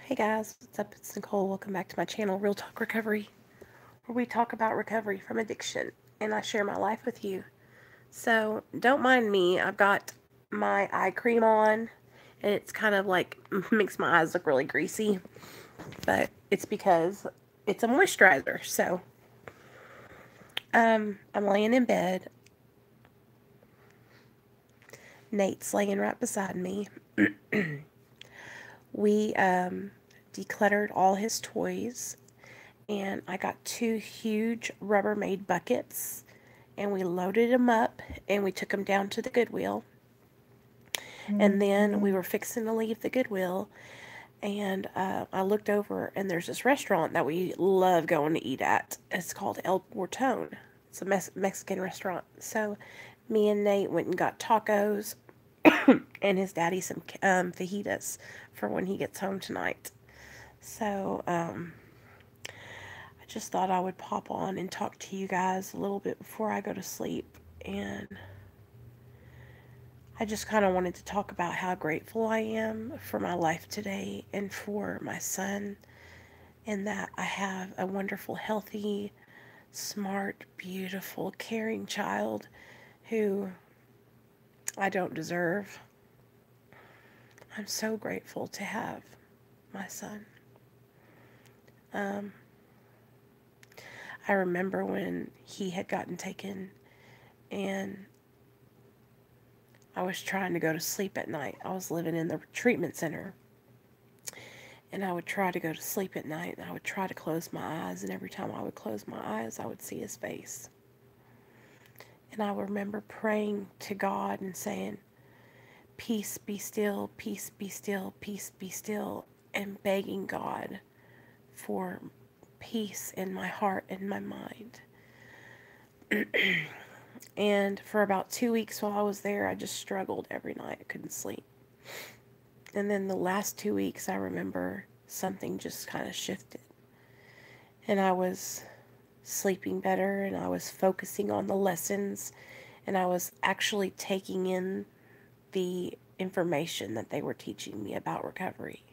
Hey guys, what's up? It's Nicole. Welcome back to my channel, Real Talk Recovery, where we talk about recovery from addiction and I share my life with you. So, don't mind me. I've got my eye cream on and it's kind of like makes my eyes look really greasy, but it's because it's a moisturizer. So, I'm laying in bed. Nate's laying right beside me. We decluttered all his toys and I got two huge Rubbermaid buckets and we loaded them up and we took them down to the Goodwill. And then we were fixing to leave the Goodwill and I looked over and there's this restaurant that we love going to eat at. It's called El Portone. It's a Mexican restaurant. So me and Nate went and got tacos and his daddy some fajitas for when he gets home tonight. So I just thought I would pop on and talk to you guys a little bit before I go to sleep. And I just kind of wanted to talk about how grateful I am for my life today and for my son, and that I have a wonderful, healthy, smart, beautiful, caring child who I don't deserve. I'm so grateful to have my son. I remember when he had gotten taken and I was trying to go to sleep at night. I was living in the treatment center. And I would try to go to sleep at night. And I would try to close my eyes. And every time I would close my eyes, I would see his face. And I remember praying to God and saying, peace be still, peace be still, peace be still. And begging God for peace in my heart and my mind. And for about 2 weeks while I was there, I just struggled every night. I couldn't sleep. And then the last 2 weeks, I remember something just kind of shifted. And I was sleeping better, and I was focusing on the lessons, and I was actually taking in the information that they were teaching me about recovery.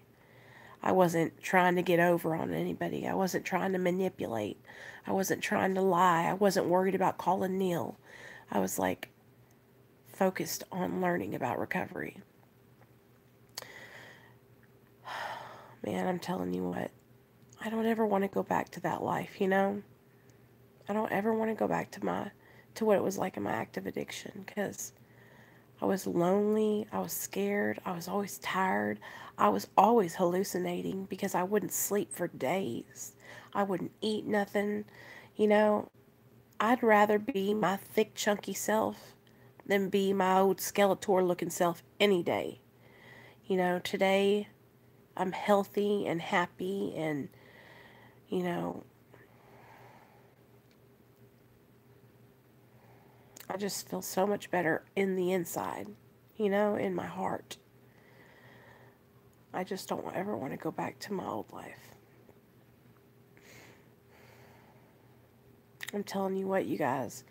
I wasn't trying to get over on anybody. I wasn't trying to manipulate. I wasn't trying to lie. I wasn't worried about calling Neil. I was like focused on learning about recovery. Man, I'm telling you what, I don't ever want to go back to that life, you know? I don't ever want to go back to what it was like in my active addiction, because I was lonely, I was scared, I was always tired, I was always hallucinating because I wouldn't sleep for days. I wouldn't eat nothing, you know? I'd rather be my thick, chunky self than be my old Skeletor looking self any day. You know, today I'm healthy and happy and, you know, I just feel so much better in the inside, you know, in my heart. I just don't ever want to go back to my old life. I'm telling you what, you guys,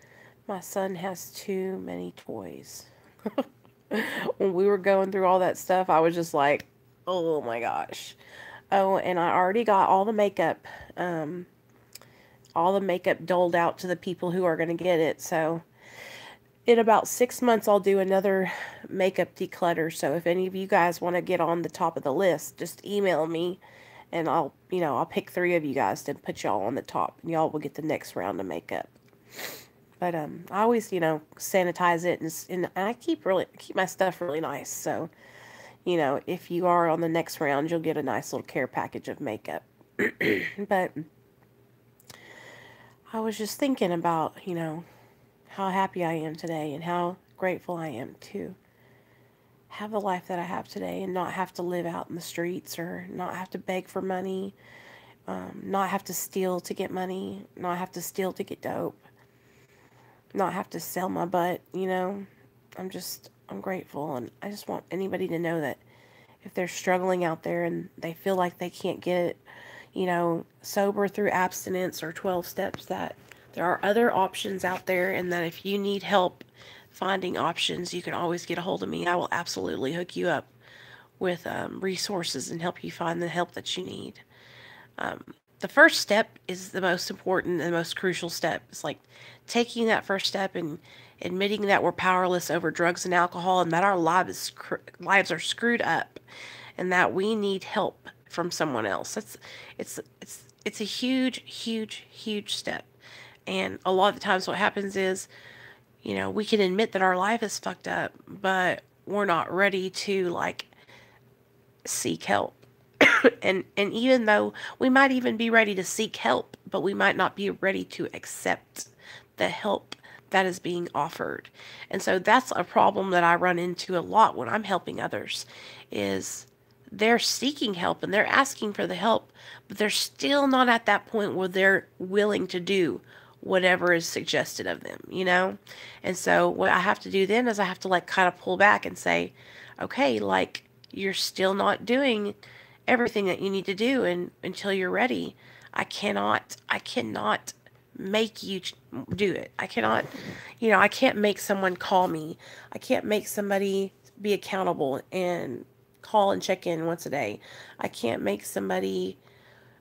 my son has too many toys. When we were going through all that stuff, I was just like, oh my gosh. Oh, and I already got all the makeup doled out to the people who are going to get it. So in about 6 months, I'll do another makeup declutter. So if any of you guys want to get on the top of the list, just email me and I'll pick 3 of you guys to put y'all on the top and y'all will get the next round of makeup. But I always, sanitize it and I keep my stuff really nice. So, if you are on the next round, you'll get a nice little care package of makeup. But I was just thinking about, how happy I am today and how grateful I am to have the life that I have today and not have to live out in the streets or not have to beg for money, not have to steal to get money, not have to steal to get dope, not have to sell my butt, I'm grateful, and I just want anybody to know that if they're struggling out there and they feel like they can't get, sober through abstinence or 12 steps, that there are other options out there, and that if you need help finding options, you can always get a hold of me. I will absolutely hook you up with resources and help you find the help that you need. The first step is the most important and the most crucial step. It's like taking that first step and admitting that we're powerless over drugs and alcohol, and that our lives are screwed up, and that we need help from someone else. It's a huge step. And a lot of the times what happens is, we can admit that our life is fucked up, but we're not ready to like seek help. And even though we might even be ready to seek help, but we might not be ready to accept the help that is being offered. And so that's a problem that I run into a lot when I'm helping others, is they're seeking help and they're asking for the help, but they're still not at that point where they're willing to do whatever is suggested of them. And so what I have to do then is I have to like kind of pull back and say, okay, like, you're still not doing everything that you need to do, and until you're ready, I cannot make you do it. I cannot, I can't make someone call me. I can't make somebody be accountable and call and check in once a day. I can't make somebody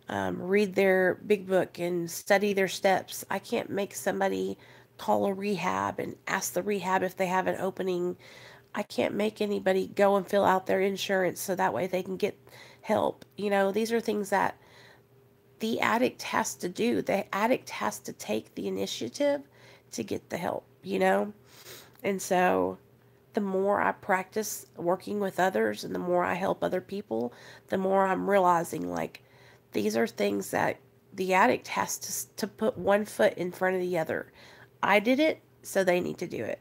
read their big book and study their steps. I can't make somebody call a rehab and ask the rehab if they have an opening. I can't make anybody go and fill out their insurance so that way they can get help. These are things that the addict has to do. The addict has to take the initiative to get the help. And so the more I practice working with others and the more I help other people, the more I'm realizing like these are things that the addict has to put one foot in front of the other. I did it, so they need to do it.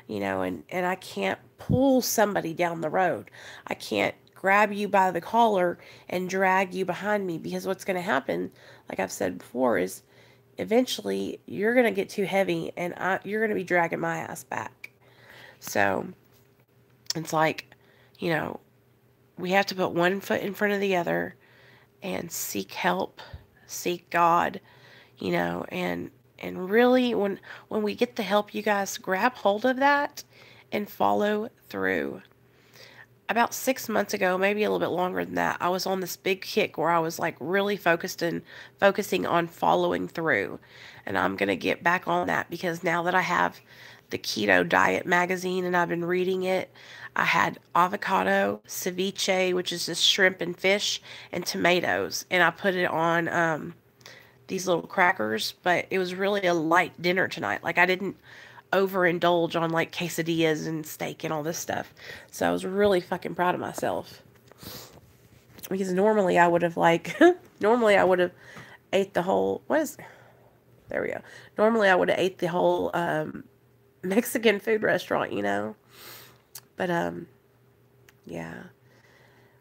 And I can't pull somebody down the road. I can't grab you by the collar and drag you behind me, because what's going to happen, like I've said before, is eventually you're going to get too heavy and you're going to be dragging my ass back. So it's like, we have to put one foot in front of the other and seek help, seek God, and really when we get the help, you guys grab hold of that and follow through. About 6 months ago, maybe a little bit longer than that, I was on this big kick where I was like really focusing on following through. And I'm going to get back on that, because now that I have the Keto Diet magazine and I've been reading it, I had avocado, ceviche, which is just shrimp and fish, and tomatoes. And I put it on these little crackers, but it was really a light dinner tonight. Like, I didn't overindulge on like quesadillas and steak and all this stuff. So I was really fucking proud of myself, because normally I would have ate the whole, there we go. Normally I would have ate the whole Mexican food restaurant, but yeah,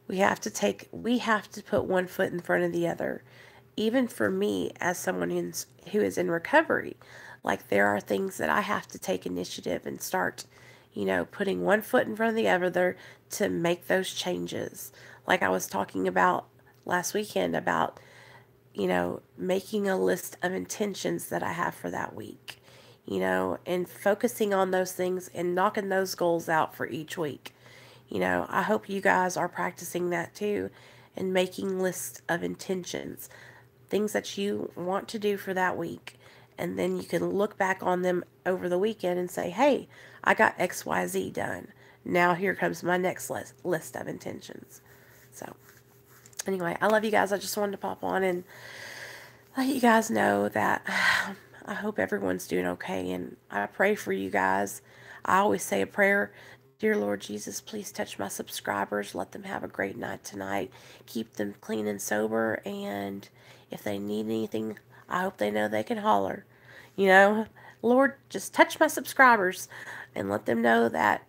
we have to put one foot in front of the other. Even for me, as someone who is in recovery, like, there are things that I have to take initiative and start, putting one foot in front of the other to make those changes. Like I was talking about last weekend about, making a list of intentions that I have for that week, and focusing on those things and knocking those goals out for each week. I hope you guys are practicing that too, and making lists of intentions, things that you want to do for that week. And then you can look back on them over the weekend and say, hey, I got XYZ done. Now here comes my next list of intentions. So anyway, I love you guys. I just wanted to pop on and let you guys know that I hope everyone's doing okay. And I pray for you guys. I always say a prayer. Dear Lord Jesus, please touch my subscribers. Let them have a great night tonight. Keep them clean and sober. And if they need anything, I hope they know they can holler. Lord, just touch my subscribers and let them know that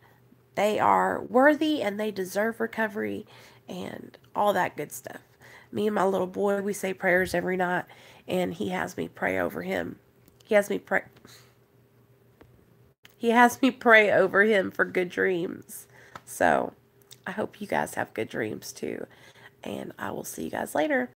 they are worthy and they deserve recovery and all that good stuff. Me and my little boy, we say prayers every night, and he has me pray over him. He has me pray over him for good dreams. So I hope you guys have good dreams too. And I will see you guys later.